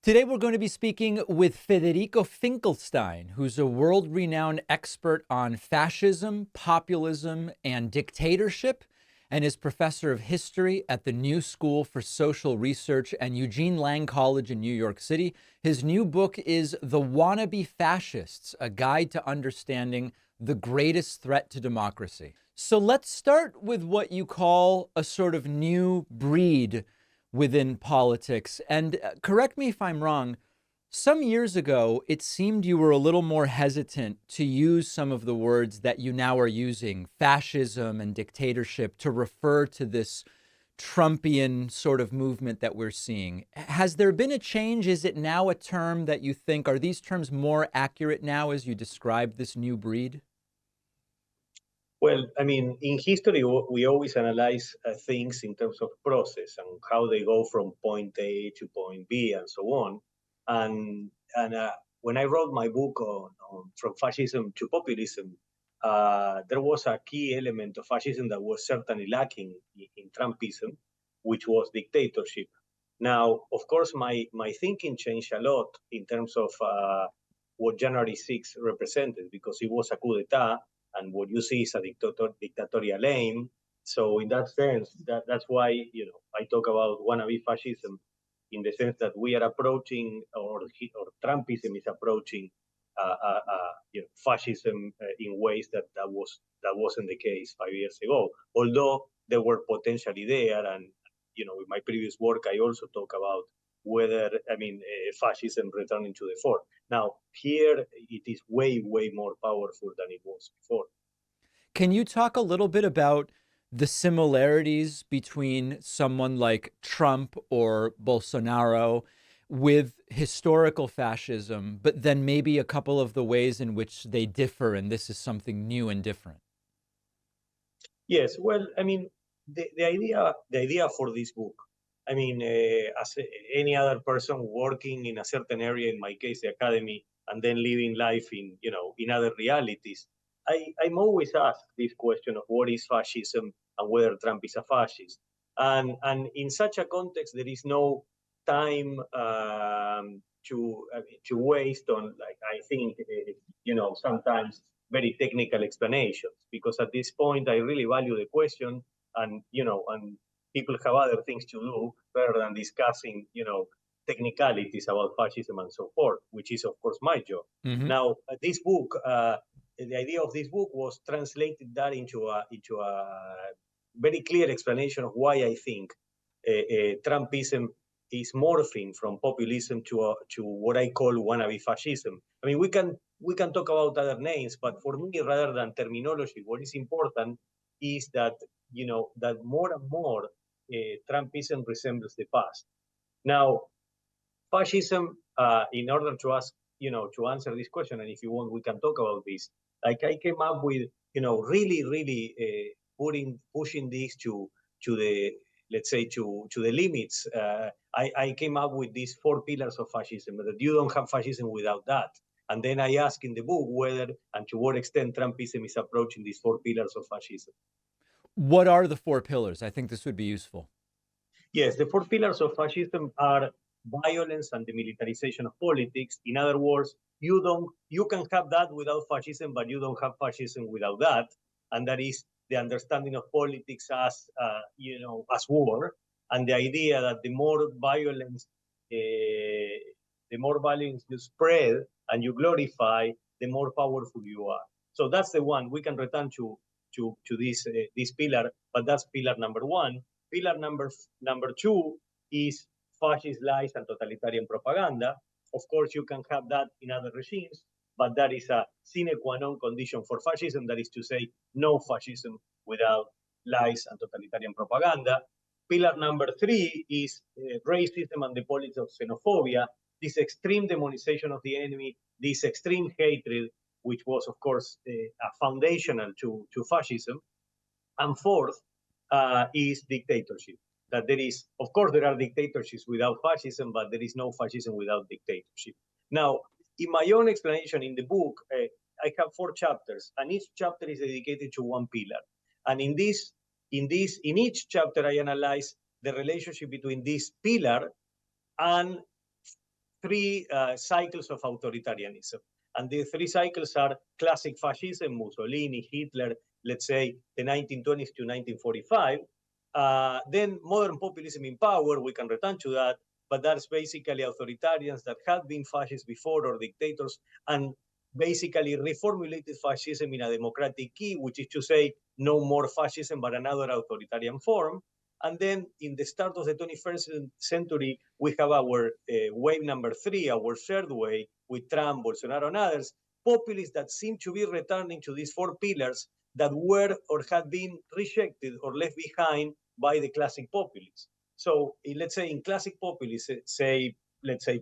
Today, we're going to be speaking with Federico Finchelstein, who's a world-renowned expert on fascism, populism, and dictatorship, and is professor of history at the New School for Social Research and Eugene Lang College in New York City. His new book is The Wannabe Fascists, a guide to understanding the greatest threat to democracy. So let's start with what you call a sort of new breed within politics. And correct me if I'm wrong, some years ago, it seemed you were a little more hesitant to use some of the words that you now are using, fascism and dictatorship, to refer to this Trumpian sort of movement that we're seeing. Has there been a change? Is it now a term that you think, are these terms more accurate now as you describe this new breed? Well, I mean, in history, we always analyze things in terms of process and how they go from point A to point B and so on. And when I wrote my book on From Fascism to Populism, there was a key element of fascism that was certainly lacking in Trumpism, which was dictatorship. Now, of course, my thinking changed a lot in terms of what January 6th represented, because it was a coup d'etat, and what you see is a dictatorial aim. So in that sense, that's why I talk about wannabe fascism, in the sense that we are approaching, or Trumpism is approaching, fascism in ways that wasn't the case 5 years ago. Although they were potentially there, and in my previous work, I also talk about whether fascism returning to the fore. Now, here it is way, way more powerful than it was before. Can you talk a little bit about the similarities between someone like Trump or Bolsonaro with historical fascism, but then maybe a couple of the ways in which they differ, and this is something new and different? Yes, well, I mean, the idea for this book, I mean, any other person working in a certain area, in my case, the academy, and then living life in other realities, I'm always asked this question of what is fascism and whether Trump is a fascist. And in such a context, there is no time to waste on, like, I think, sometimes very technical explanations, because at this point I really value the question, and people have other things to do rather than discussing technicalities about fascism and so forth, which is of course my job. Mm-hmm. Now, this book, the idea of this book was translated that into a very clear explanation of why I think Trumpism is morphing from populism to what I call wannabe fascism. I mean, we can talk about other names, but for me, rather than terminology, what is important is that that more and more Trumpism resembles the past. Now, fascism, in order to ask, to answer this question, and if you want, we can talk about this. Like, I came up with, really, really pushing this to the, let's say, to the limits. I came up with these 4 pillars of fascism, that you don't have fascism without that. And then I ask in the book whether and to what extent Trumpism is approaching these 4 pillars of fascism. What are the 4 pillars? I think this would be useful. Yes, the 4 pillars of fascism are violence and the militarization of politics. In other words, you can have that without fascism, but you don't have fascism without that, and that is the understanding of politics as as war, and the idea that the more violence you spread and you glorify, the more powerful you are. So that's the one. We can return to this pillar, but that's pillar number one. Pillar number two is fascist lies and totalitarian propaganda. Of course, you can have that in other regimes, but that is a sine qua non condition for fascism. That is to say, no fascism without lies and totalitarian propaganda. Pillar number three is racism and the politics of xenophobia, this extreme demonization of the enemy, this extreme hatred, which was, of course, foundational to fascism. And fourth is dictatorship. That there is, of course, there are dictatorships without fascism, but there is no fascism without dictatorship. Now, in my own explanation in the book, I have 4 chapters, and each chapter is dedicated to one pillar. And in each chapter, I analyze the relationship between this pillar and three cycles of authoritarianism. And the three cycles are classic fascism, Mussolini, Hitler, let's say the 1920s to 1945. Then modern populism in power, we can return to that, but that's basically authoritarians that have been fascists before or dictators and basically reformulated fascism in a democratic key, which is to say no more fascism, but another authoritarian form. And then in the start of the 21st century, we have our wave number three, our third wave with Trump, Bolsonaro, and others, populists that seem to be returning to these four pillars that were or had been rejected or left behind by the classic populists. So let's say in classic populists, let's say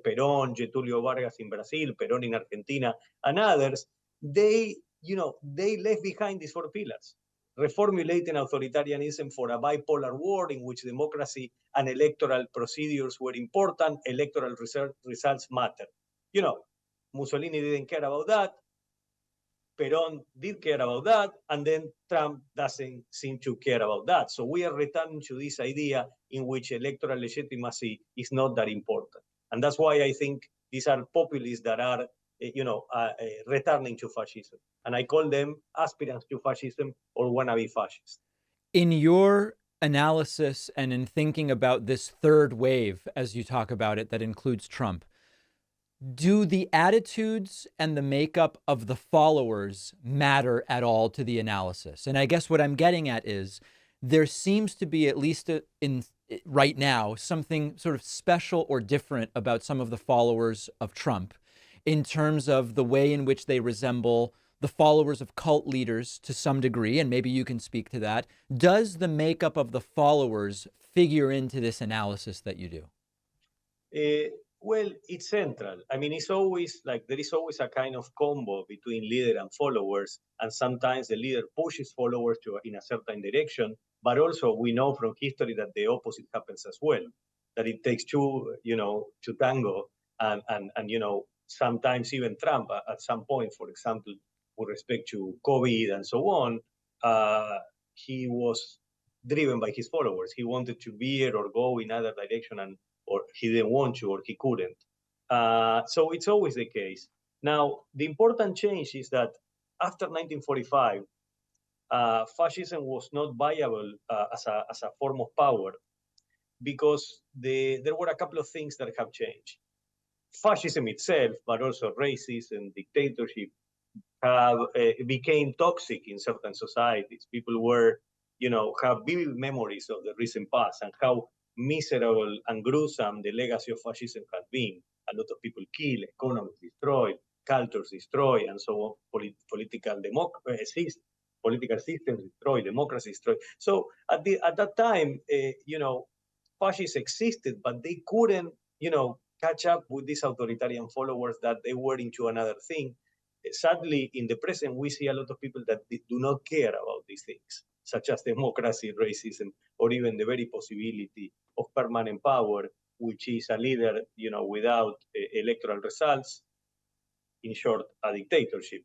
Perón, Getulio Vargas in Brazil, Perón in Argentina, and others, they left behind these four pillars, reformulating authoritarianism for a bipolar world in which democracy and electoral procedures were important, electoral results matter. Mussolini didn't care about that. Perón did care about that, and then Trump doesn't seem to care about that. So we are returning to this idea in which electoral legitimacy is not that important. And that's why I think these are populists that are, returning to fascism. And I call them aspirants to fascism or wannabe fascists. In your analysis and in thinking about this third wave, as you talk about it, that includes Trump, do the attitudes and the makeup of the followers matter at all to the analysis? And I guess what I'm getting at is there seems to be, at least right now, something sort of special or different about some of the followers of Trump in terms of the way in which they resemble the followers of cult leaders to some degree, and maybe you can speak to that. Does the makeup of the followers figure into this analysis that you do? Well, it's central. I mean, it's always like there is always a kind of combo between leader and followers, and sometimes the leader pushes followers in a certain direction. But also, we know from history that the opposite happens as well. That it takes two, to tango, and sometimes even Trump at some point, for example, with respect to COVID and so on, he was driven by his followers. He wanted to veer or go in other direction, or he didn't want to, or he couldn't. So it's always the case. Now, the important change is that after 1945, fascism was not viable as a form of power because there were a couple of things that have changed. Fascism itself, but also racism, dictatorship, became toxic in certain societies. People were, have vivid memories of the recent past and how miserable and gruesome the legacy of fascism has been. A lot of people killed, economies destroyed, cultures destroyed, and so on. Political systems destroyed, democracy destroyed. So at that time, fascists existed, but they couldn't, catch up with these authoritarian followers that they were into another thing. Sadly, in the present, we see a lot of people that do not care about these things, such as democracy, racism, or even the very possibility of permanent power, which is a leader, without electoral results. In short, a dictatorship.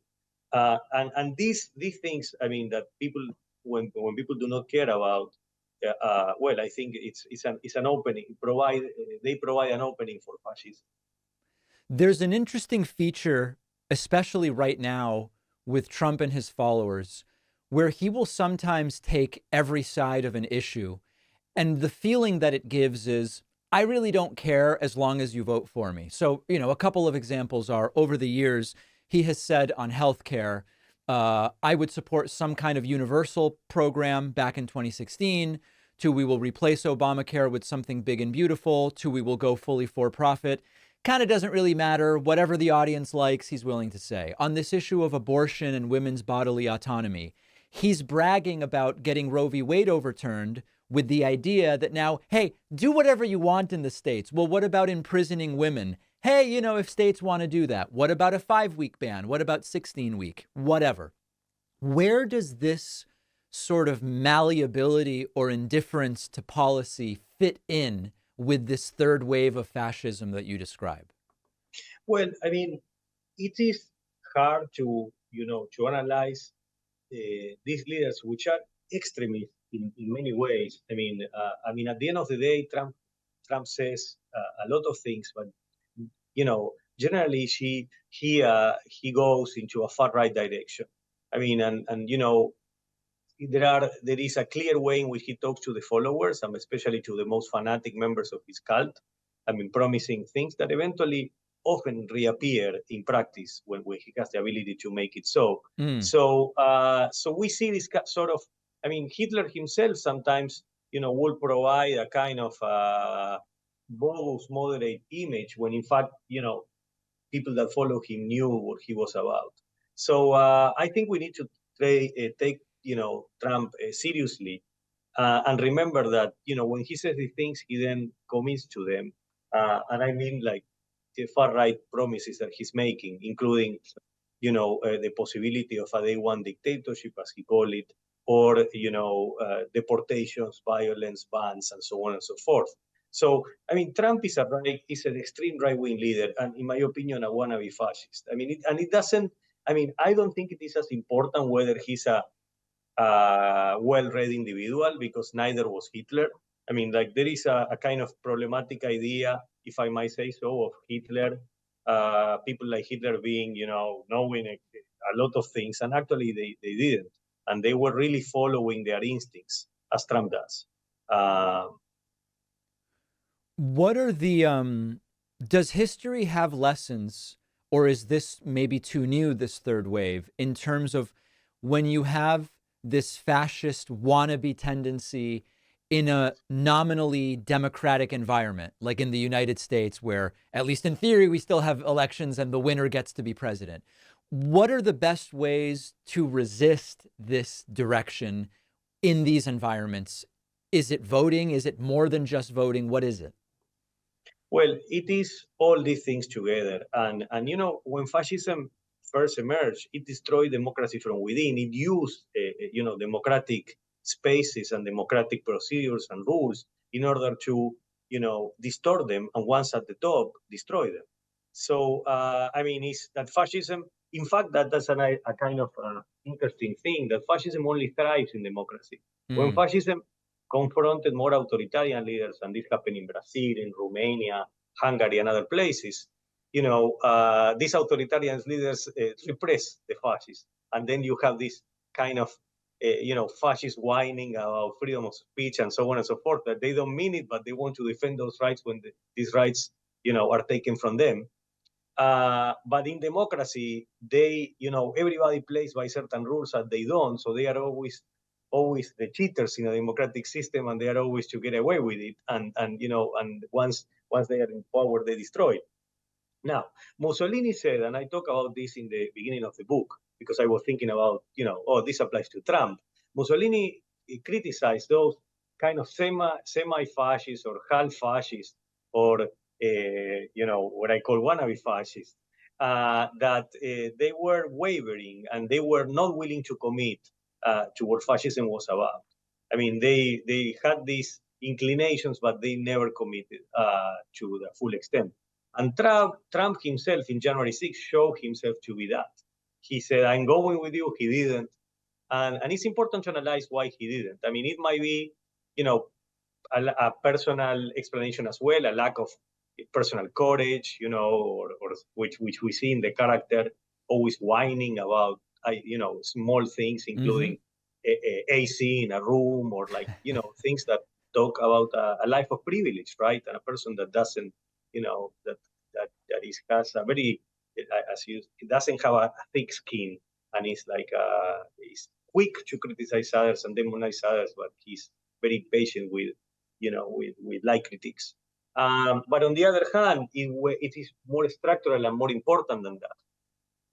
And these things, I mean, that people, when people do not care about, well, I think it's an opening. They provide an opening for fascism. There's an interesting feature, especially right now with Trump and his followers, where he will sometimes take every side of an issue. And the feeling that it gives is, I really don't care as long as you vote for me. So, a couple of examples are, over the years, he has said on healthcare, I would support some kind of universal program back in 2016, to we will replace Obamacare with something big and beautiful, to we will go fully for profit. Kind of doesn't really matter. Whatever the audience likes, he's willing to say. On this issue of abortion and women's bodily autonomy, he's bragging about getting Roe v. Wade overturned with the idea that now, hey, do whatever you want in the states. Well, what about imprisoning women? Hey, if states want to do that, what about a 5-week ban? What about 16-week? Whatever. Where does this sort of malleability or indifference to policy fit in with this third wave of fascism that you describe? Well, I mean, it is hard to analyze these leaders, which are extremists in many ways. I mean, at the end of the day, Trump says a lot of things, but generally he goes into a far right direction. I mean, and there is a clear way in which he talks to the followers, and especially to the most fanatic members of his cult. I mean, promising things that eventually often reappear in practice when he has the ability to make it so. So we see this sort of. I mean, Hitler himself sometimes, will provide a kind of bogus, moderate image when, in fact, people that follow him knew what he was about. So I think we need to take Trump seriously, and remember that when he says these things, he then commits to them, and I mean like the far right promises that he's making, including the possibility of a day one dictatorship, as he called it, or deportations, violence, bans, and so on and so forth. So, I mean, Trump is an extreme right-wing leader, and in my opinion, a wannabe fascist. I mean, it doesn't. I mean, I don't think it is as important whether he's a well-read individual, because neither was Hitler. I mean, like, there is a kind of problematic idea, if I might say so, of Hitler. People like Hitler being, knowing a lot of things, and actually they didn't, and they were really following their instincts, as Trump does. What are the does history have lessons, or is this maybe too new, this third wave, in terms of when you have this fascist wannabe tendency in a nominally democratic environment, like in the United States, where at least in theory we still have elections and the winner gets to be president? What are the best ways to resist this direction in these environments? Is it voting? Is it more than just voting? What is it? Well, it is all these things together. And when fascism first emerged, it destroyed democracy from within. It used, democratic spaces and democratic procedures and rules in order to, distort them, and once at the top, destroy them. So, I mean, it's that fascism, in fact, that's a kind of interesting thing, that fascism only thrives in democracy. When fascism confronted more authoritarian leaders, and this happened in Brazil, in Romania, Hungary, and other places, these authoritarian leaders repress the fascists. And then you have this kind of, fascist whining about freedom of speech and so on and so forth, that they don't mean it, but they want to defend those rights when these rights, are taken from them. But in democracy, everybody plays by certain rules, and they don't. So they are always the cheaters in a democratic system, and they are always to get away with it. And once they are in power, they destroy it. Now, Mussolini said, and I talk about this in the beginning of the book, because I was thinking about, this applies to Trump. Mussolini criticized those kind of semi-fascist or half-fascist, or what I call wannabe fascists, that they were wavering, and they were not willing to commit to what fascism was about. I mean, they had these inclinations, but they never committed to the full extent. And Trump himself in January 6th showed himself to be that. He said, I'm going with you. He didn't. And it's important to analyze why he didn't. I mean, it might be, a personal explanation as well, a lack of personal courage, or which we see in the character, always whining about, small things, including AC in a room, or things that talk about a life of privilege, right? And a person that doesn't, has a very, it doesn't have a thick skin, and is like is quick to criticize others and demonize others, but he's very patient with light critiques. But on the other hand, it is more structural and more important than that.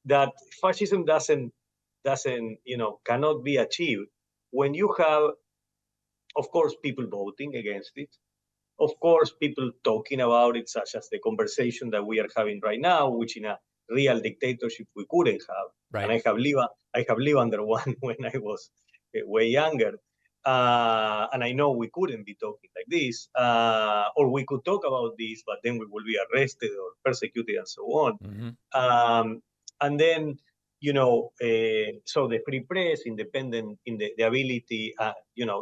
That fascism cannot be achieved when you have, of course, people voting against it. Of course, people talking about it, such as the conversation that we are having right now, which in a real dictatorship we couldn't have. Right. And I have lived under one when I was way younger. And I know we couldn't be talking like this, or we could talk about this, but then we will be arrested or persecuted and so on. And then, so the free press, independent in the ability,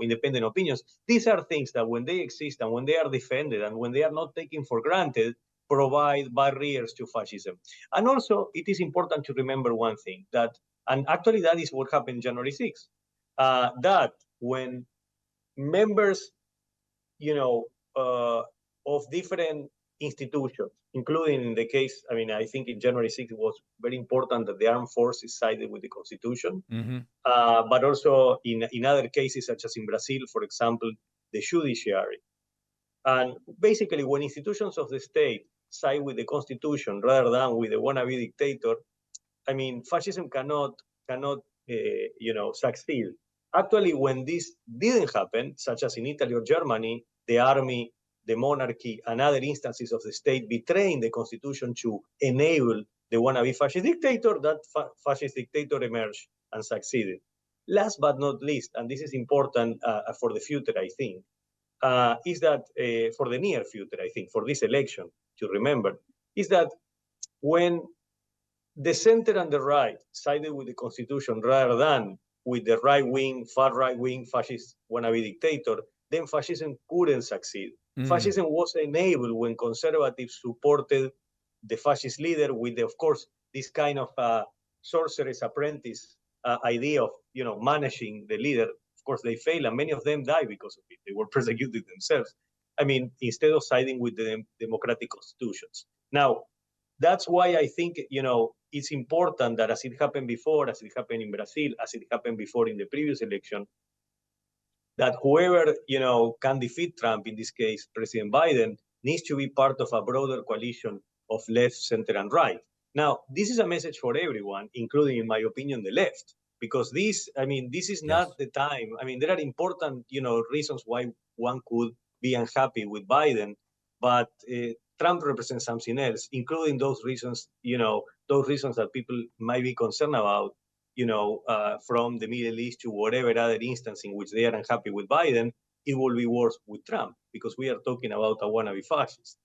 independent opinions, these are things that when they exist and when they are defended and when they are not taken for granted, provide barriers to fascism. And also, it is important to remember one thing, that, and actually that is what happened January 6th, that when members, of different institutions, including in the case, I think in January 6th, it was very important that the armed forces sided with the Constitution, but also in other cases, such as in Brazil, for example, the judiciary. And basically, when institutions of the state side with the Constitution rather than with the wannabe dictator, fascism cannot succeed. Actually, when this didn't happen, such as in Italy or Germany, the army, the monarchy, and other instances of the state betraying the Constitution to enable the wannabe fascist dictator, that fascist dictator emerged and succeeded. Last but not least, and this is important for the future, I think, is that for the near future, I think, for this election, to remember, is that when the center and the right sided with the Constitution rather than with the right-wing, far right-wing fascist wannabe dictator, then fascism couldn't succeed. Fascism was enabled when conservatives supported the fascist leader with, of course, this kind of sorcerer's apprentice idea of managing the leader. Of course, they failed, and many of them died because of it. They were persecuted themselves. Instead of siding with the democratic constitutions. Now, that's why I think it's important that, as it happened before, as it happened in Brazil, as it happened before in the previous election, that whoever can defeat Trump, in this case President Biden, needs to be part of a broader coalition of left, center, and right. Now, this is a message for everyone, including, in my opinion, the left, because this is not the time. There are important reasons why one could be unhappy with Biden, but Trump represents something else, including those reasons that people might be concerned about, from the Middle East to whatever other instance in which they are unhappy with Biden. It will be worse with Trump, because we are talking about a wannabe fascist.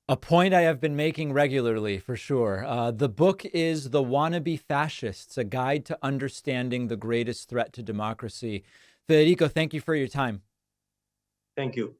A point I have been making regularly, for sure. The book is The Wannabe Fascists, A Guide to Understanding the Greatest Threat to Democracy. Federico, thank you for your time. Thank you.